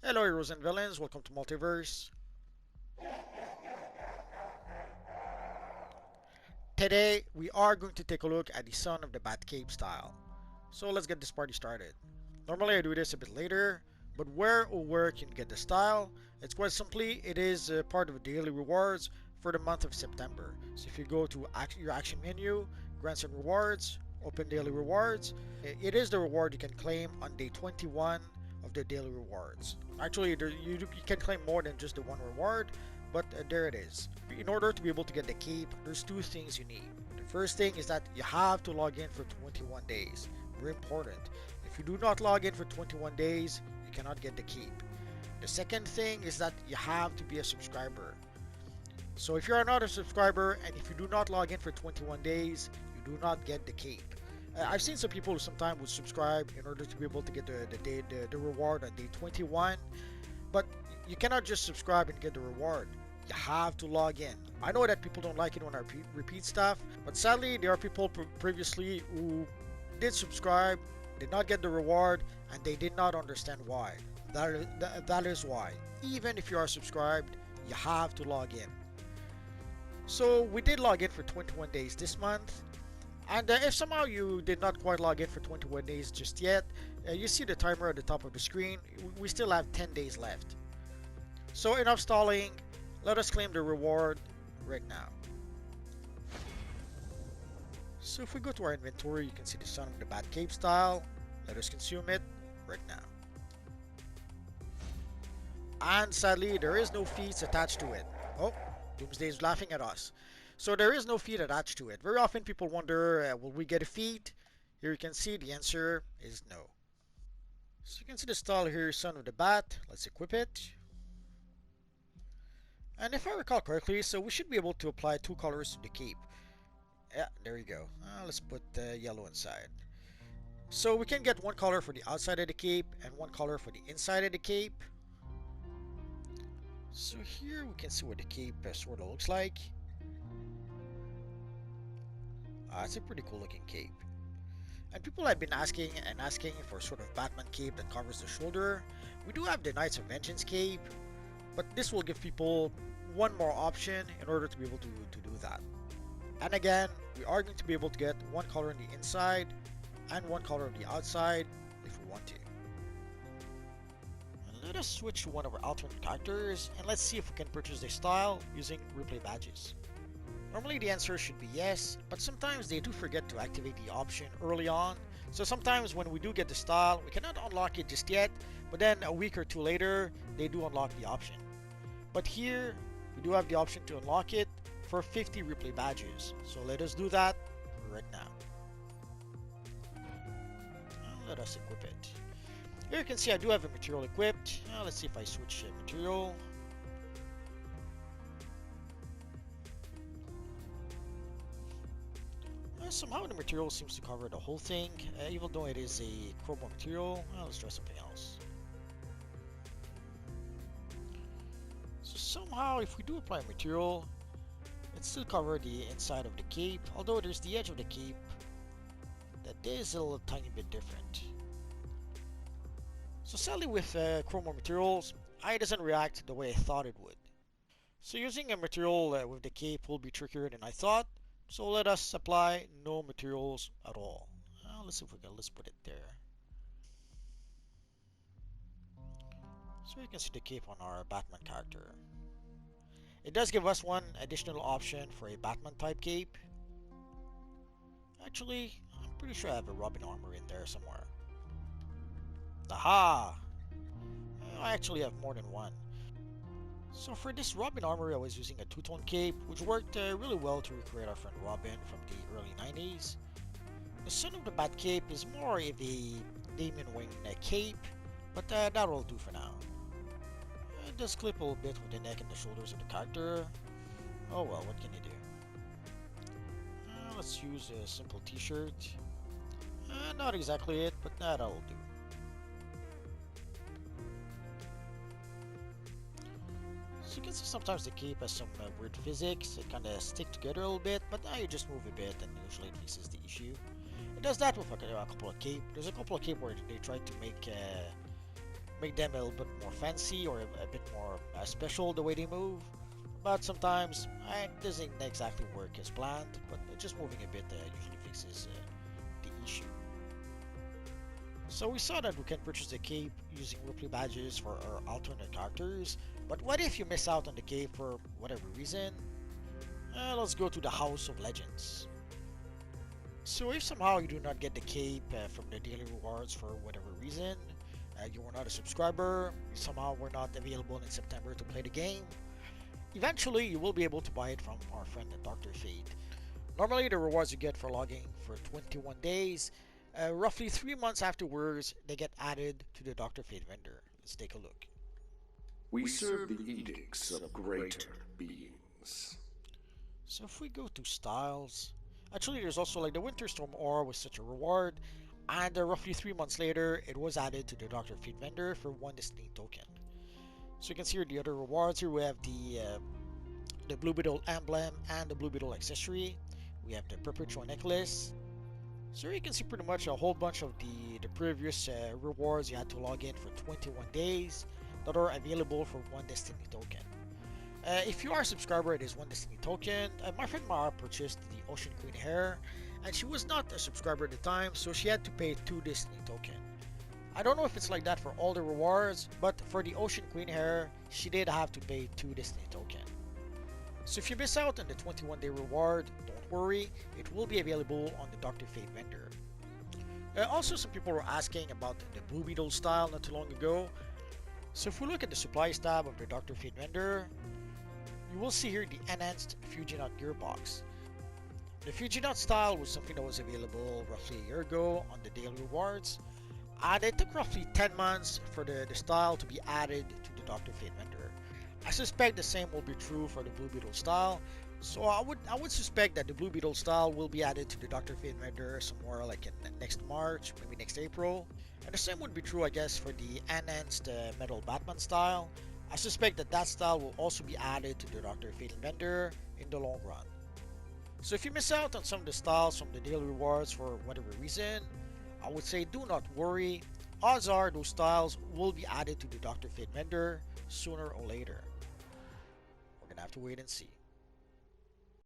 Hello heroes and villains, welcome to Multiverse. Today we are going to take a look at the Son of the Batcave Style. So let's get this party started. Normally I do this a bit later, but where can you get the style? It's quite simply, it is part of the daily rewards for the month of September. So if you go to your action menu, grants and rewards, open daily rewards, it is the reward you can claim on day 21 of the daily rewards. Actually, you can claim more than just the one reward, but there it is. In order to be able to get the cape, there's two things you need. The first thing is that you have to log in for 21 days. Very important. If you do not log in for 21 days, you cannot get the cape. The second thing is that you have to be a subscriber. So if you are not a subscriber and if you do not log in for 21 days, you do not get the cape. I've seen some people who sometimes would subscribe in order to be able to get the reward on day 21, but you cannot just subscribe and get the reward. You have to log in. I know that people don't like it when I repeat stuff, but sadly there are people previously who did subscribe, did not get the reward, and they did not understand why. That is why. Even if you are subscribed, you have to log in. So we did log in for 21 days this month. And if somehow you did not quite log in for 21 days just yet, you see the timer at the top of the screen. We still have 10 days left. So enough stalling, let us claim the reward right now. So if we go to our inventory, you can see the Son of the Batcave Style. Let us consume it right now. And sadly, there is no feats attached to it. Oh, Doomsday is laughing at us. So there is no feat attached to it. Very often people wonder, will we get a feat? Here you can see the answer is no. So you can see the style here, Son of the Bat. Let's equip it. And if I recall correctly, so we should be able to apply two colors to the cape. Yeah, there you go. Let's put yellow inside. So we can get one color for the outside of the cape and one color for the inside of the cape. So here we can see what the cape sort of looks like. It's a pretty cool looking cape. And people have been asking for sort of Batman cape that covers the shoulder. We do have the Knights of Vengeance cape, but this will give people one more option in order to be able to do that. And again, we are going to be able to get one color on the inside and one color on the outside if we want to. And let us switch to one of our alternate characters and let's see if we can purchase the style using replay badges. Normally the answer should be yes, but sometimes they do forget to activate the option early on. So sometimes when we do get the style, we cannot unlock it just yet, but then a week or two later, they do unlock the option. But here, we do have the option to unlock it for 50 replay badges. So let us do that right now. Let us equip it. Here you can see I do have a material equipped. Let's see if I switch material. Somehow the material seems to cover the whole thing, even though it is a chrome material. Let's try something else. So somehow if we do apply material, it still covers the inside of the cape, although there's the edge of the cape that is a little tiny bit different. So sadly with chrome materials, it doesn't react the way I thought it would. So using a material with the cape will be trickier than I thought. So let us apply no materials at all. Let's see if we can, let's put it there. So you can see the cape on our Batman character. It does give us one additional option for a Batman type cape. Actually, I'm pretty sure I have a Robin armor in there somewhere. Aha! I actually have more than one. So for this Robin armor, I was using a two-tone cape, which worked really well to recreate our friend Robin from the early 90s. The Son of the Bat cape is more of a Damon Wayne cape, but that will do for now. It does clip a little bit with the neck and the shoulders of the character. Oh well, what can you do? Let's use a simple t-shirt. Not exactly it, but that'll do. So you can see sometimes the cape has some weird physics. It kind of stick together a little bit, but now you just move a bit and usually it fixes the issue. It does that with a couple of cape. There's a couple of cape where they tried to make make them a little bit more fancy or a bit more special the way they move. But sometimes it doesn't exactly work as planned, but just moving a bit usually fixes the issue. So we saw that we can purchase the cape using replay badges for our alternate characters, but what if you miss out on the cape for whatever reason? Let's go to the House of Legends. So if somehow you do not get the cape from the daily rewards for whatever reason, you were not a subscriber, you somehow were not available in September to play the game, eventually you will be able to buy it from our friend Dr. Fate. Normally the rewards you get for logging for 21 days, roughly 3 months afterwards they get added to the Dr. Fate vendor. Let's take a look. We serve the edicts of greater beings. So if we go to styles, actually there's also like the Winterstorm Ore was such a reward, and roughly 3 months later it was added to the Dr. Fate vendor for 1 Destiny token. So you can see here the other rewards. Here we have the Blue Beetle emblem and the Blue Beetle accessory. We have the Perpetual necklace. So you can see pretty much a whole bunch of the previous rewards you had to log in for 21 days that are available for 1 Destiny token. If you are a subscriber, it is 1 Destiny token. My friend Mara purchased the Ocean Queen hair, and she was not a subscriber at the time, so she had to pay 2 Destiny token. I don't know if it's like that for all the rewards, but for the Ocean Queen hair, she did have to pay 2 Destiny token. So if you miss out on the 21-day reward, don't worry, it will be available on the Dr. Fate vendor. Also, some people were asking about the Blue Beetle style not too long ago. So if we look at the supplies tab of the Dr. Fate vendor, you will see here the enhanced Fuginot gearbox. The Fuginot style was something that was available roughly a year ago on the daily rewards, and it took roughly 10 months for the style to be added to the Dr. Fate vendor. I suspect the same will be true for the Blue Beetle style, so I would suspect that the Blue Beetle style will be added to the Dr. Fate vendor somewhere like in next March, maybe next April. And the same would be true, I guess, for the enhanced Metal Batman style. I suspect that that style will also be added to the Dr. Fate vendor in the long run. So if you miss out on some of the styles from the daily rewards for whatever reason, I would say do not worry. Odds are those styles will be added to the Dr. Fate vendor sooner or later. We're gonna have to wait and see.